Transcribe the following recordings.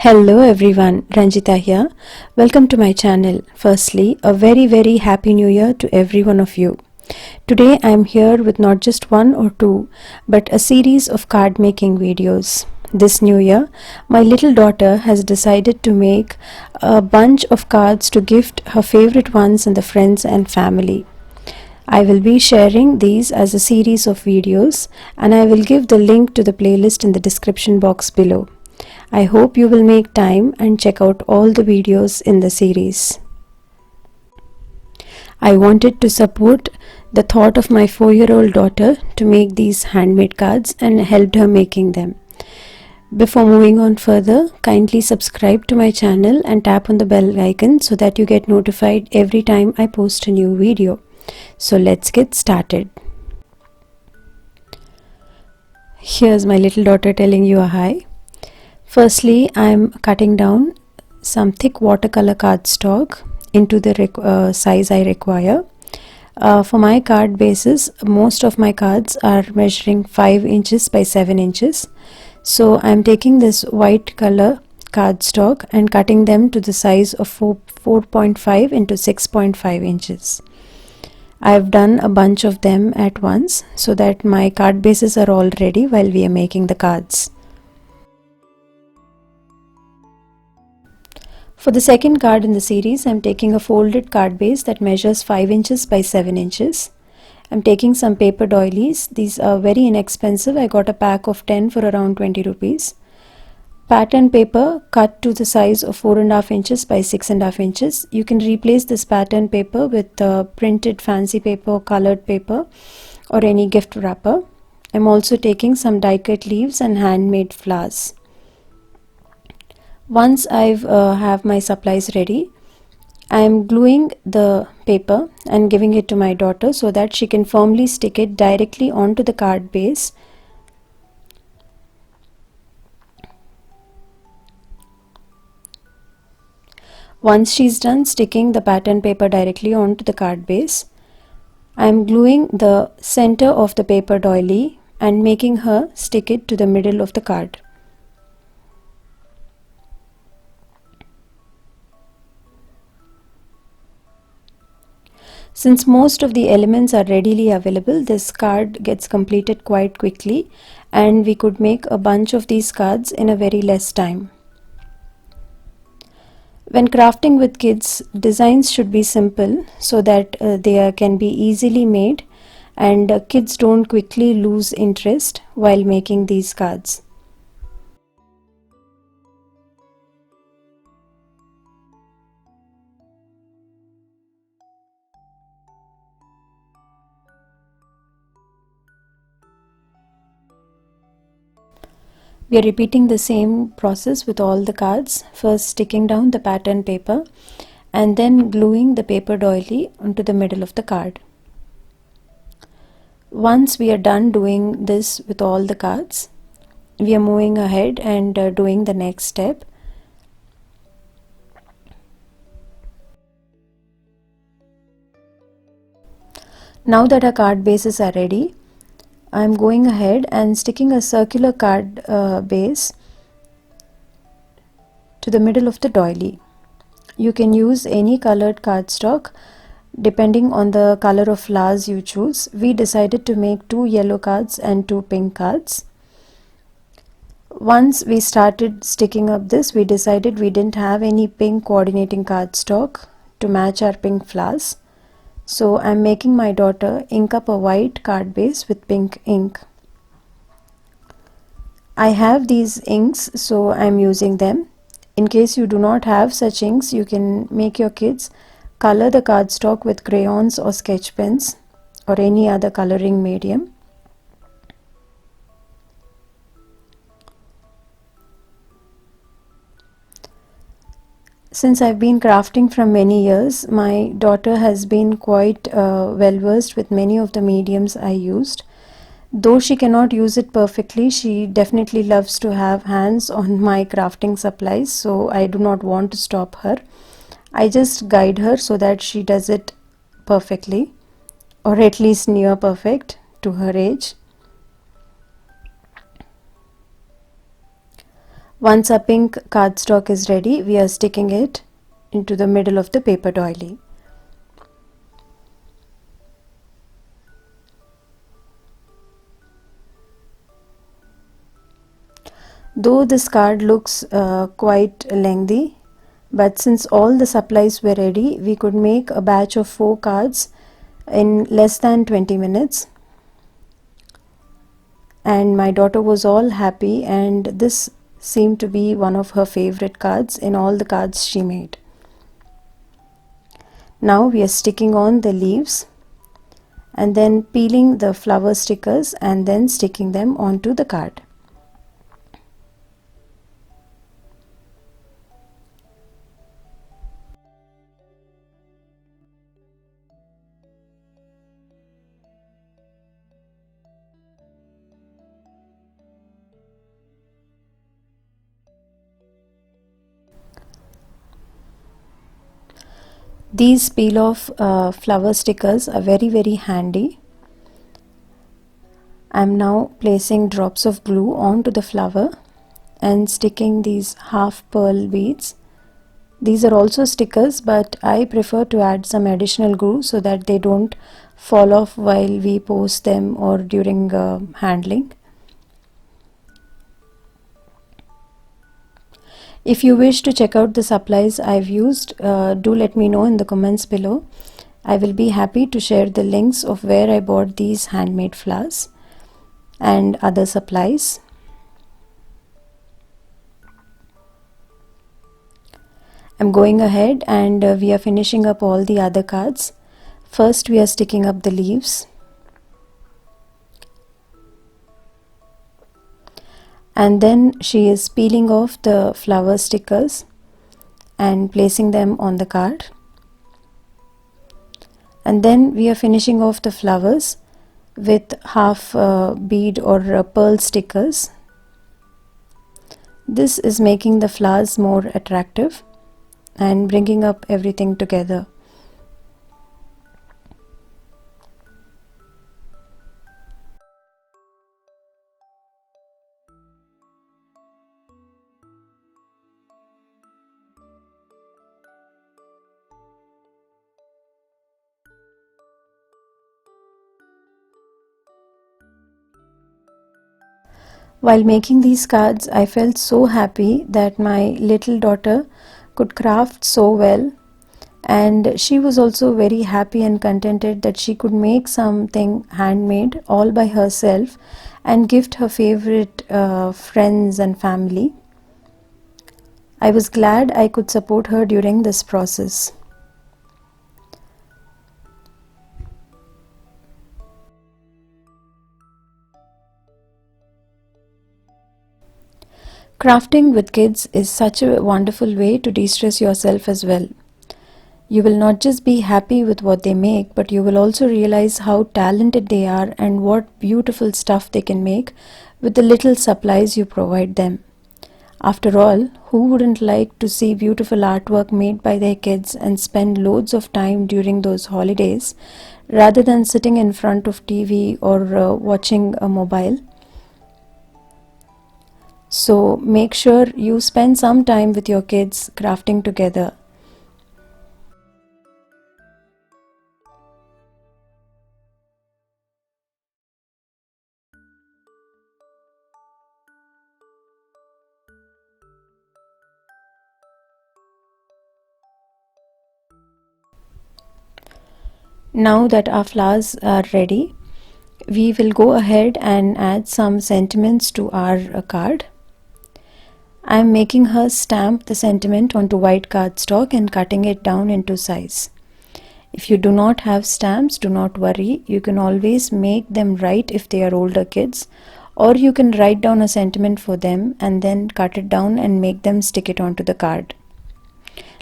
Hello everyone, Ranjitha here. Welcome to my channel. Firstly, a very happy new year to every one of you. Today I am here with not just one or two, but a series of card making videos. This new year, my little daughter has decided to make a bunch of cards to gift her favorite ones and the friends and family. I will be sharing these as a series of videos and I will give the link to the playlist in the description box below. I hope you will make time and check out all the videos in the series. I wanted to support the thought of my 4-year-old daughter to make these handmade cards and helped her making them. Before moving on further, kindly subscribe to my channel and tap on the bell icon so that you get notified every time I post a new video. So let's get started. Here's my little daughter telling you a hi. Firstly, I am cutting down some thick watercolor cardstock into the size I require. For my card bases, most of my cards are measuring 5 inches by 7 inches. So I am taking this white color cardstock and cutting them to the size of 4.5 into 6.5 inches. I have done a bunch of them at once so that my card bases are all ready while we are making the cards. For the second card in the series, I am taking a folded card base that measures 5 inches by 7 inches. I am taking some paper doilies. These are very inexpensive. I got a pack of 10 for around 20 rupees. Pattern paper cut to the size of 4.5 inches by 6.5 inches. You can replace this pattern paper with printed fancy paper, colored paper or any gift wrapper. I am also taking some die cut leaves and handmade flowers. Once I have my supplies ready, I am gluing the paper and giving it to my daughter so that she can firmly stick it directly onto the card base. Once she's done sticking the pattern paper directly onto the card base, I am gluing the center of the paper doily and making her stick it to the middle of the card. Since most of the elements are readily available, this card gets completed quite quickly and we could make a bunch of these cards in a very less time. When crafting with kids, designs should be simple so that they can be easily made and kids don't quickly lose interest while making these cards. We are repeating the same process with all the cards, first sticking down the pattern paper and then gluing the paper doily onto the middle of the card. Once we are done doing this with all the cards, we are moving ahead and doing the next step. Now that our card bases are ready, I am going ahead and sticking a circular card base to the middle of the doily. You can use any colored cardstock depending on the color of flowers you choose. We decided to make 2 yellow cards and 2 pink cards. Once we started sticking up this, we decided we didn't have any pink coordinating cardstock to match our pink flowers. So I'm making my daughter ink up a white card base with pink ink. I have these inks, so I'm using them. In case you do not have such inks, you can make your kids color the cardstock with crayons or sketch pens or any other coloring medium. Since I've been crafting from many years, my daughter has been quite well versed with many of the mediums I used. Though she cannot use it perfectly, she definitely loves to have hands on my crafting supplies, so I do not want to stop her. I just guide her so that she does it perfectly, or at least near perfect to her age. Once our pink cardstock is ready, we are sticking it into the middle of the paper doily. Though this card looks quite lengthy, but since all the supplies were ready, we could make a batch of 4 cards in less than 20 minutes. And my daughter was all happy, and this seemed to be one of her favorite cards in all the cards she made. Now we are sticking on the leaves and then peeling the flower stickers and then sticking them onto the card. These peel off flower stickers are very handy. I am now placing drops of glue onto the flower and sticking these half pearl beads. These are also stickers, but I prefer to add some additional glue so that they don't fall off while we post them or during handling. If you wish to check out the supplies I've used, do let me know in the comments below. I will be happy to share the links of where I bought these handmade flowers and other supplies. I'm going ahead and we are finishing up all the other cards. First we are sticking up the leaves. And then she is peeling off the flower stickers and placing them on the card. And then we are finishing off the flowers with half bead or pearl stickers. This is making the flowers more attractive and bringing up everything together. While making these cards, I felt so happy that my little daughter could craft so well, and she was also very happy and contented that she could make something handmade all by herself and gift her favorite friends and family. I was glad I could support her during this process. Crafting with kids is such a wonderful way to de-stress yourself as well. You will not just be happy with what they make, but you will also realize how talented they are and what beautiful stuff they can make with the little supplies you provide them. After all, who wouldn't like to see beautiful artwork made by their kids and spend loads of time during those holidays rather than sitting in front of TV or watching a mobile? So make sure you spend some time with your kids crafting together. Now that our flowers are ready, we will go ahead and add some sentiments to our card. I am making her stamp the sentiment onto white cardstock and cutting it down into size. If you do not have stamps, do not worry. You can always make them write if they are older kids, or you can write down a sentiment for them and then cut it down and make them stick it onto the card.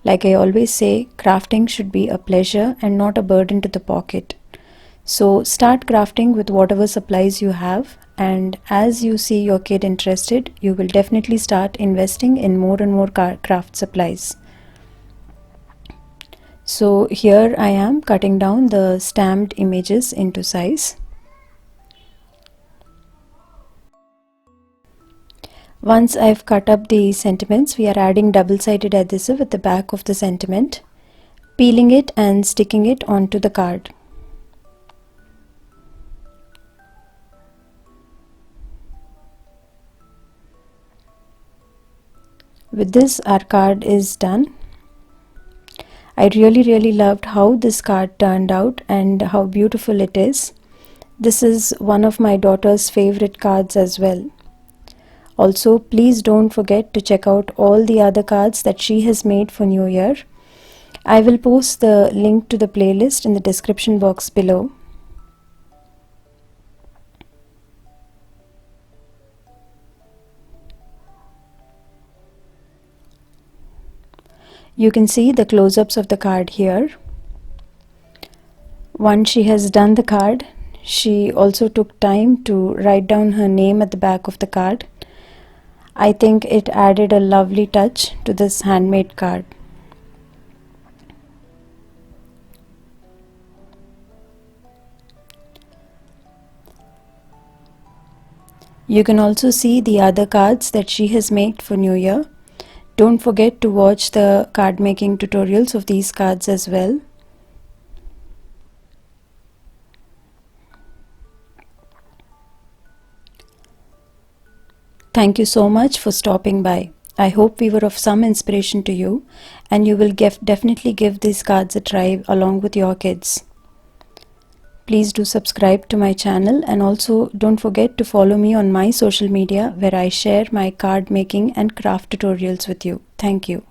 Like I always say, crafting should be a pleasure and not a burden to the pocket. So start crafting with whatever supplies you have, and as you see your kid interested, you will definitely start investing in more and more craft supplies. So here I am cutting down the stamped images into size. Once I've cut up the sentiments, we are adding double-sided adhesive at the back of the sentiment, peeling it and sticking it onto the card. With this, our card is done. I really loved how this card turned out and how beautiful it is. This is one of my daughter's favorite cards as well. Also, please don't forget to check out all the other cards that she has made for New Year. I will post the link to the playlist in the description box below. You can see the close-ups of the card here. Once she has done the card, she also took time to write down her name at the back of the card. I think it added a lovely touch to this handmade card. You can also see the other cards that she has made for New Year. Don't forget to watch the card making tutorials of these cards as well. Thank you so much for stopping by. I hope we were of some inspiration to you, and you will definitely give these cards a try along with your kids. Please do subscribe to my channel, and also don't forget to follow me on my social media where I share my card making and craft tutorials with you. Thank you.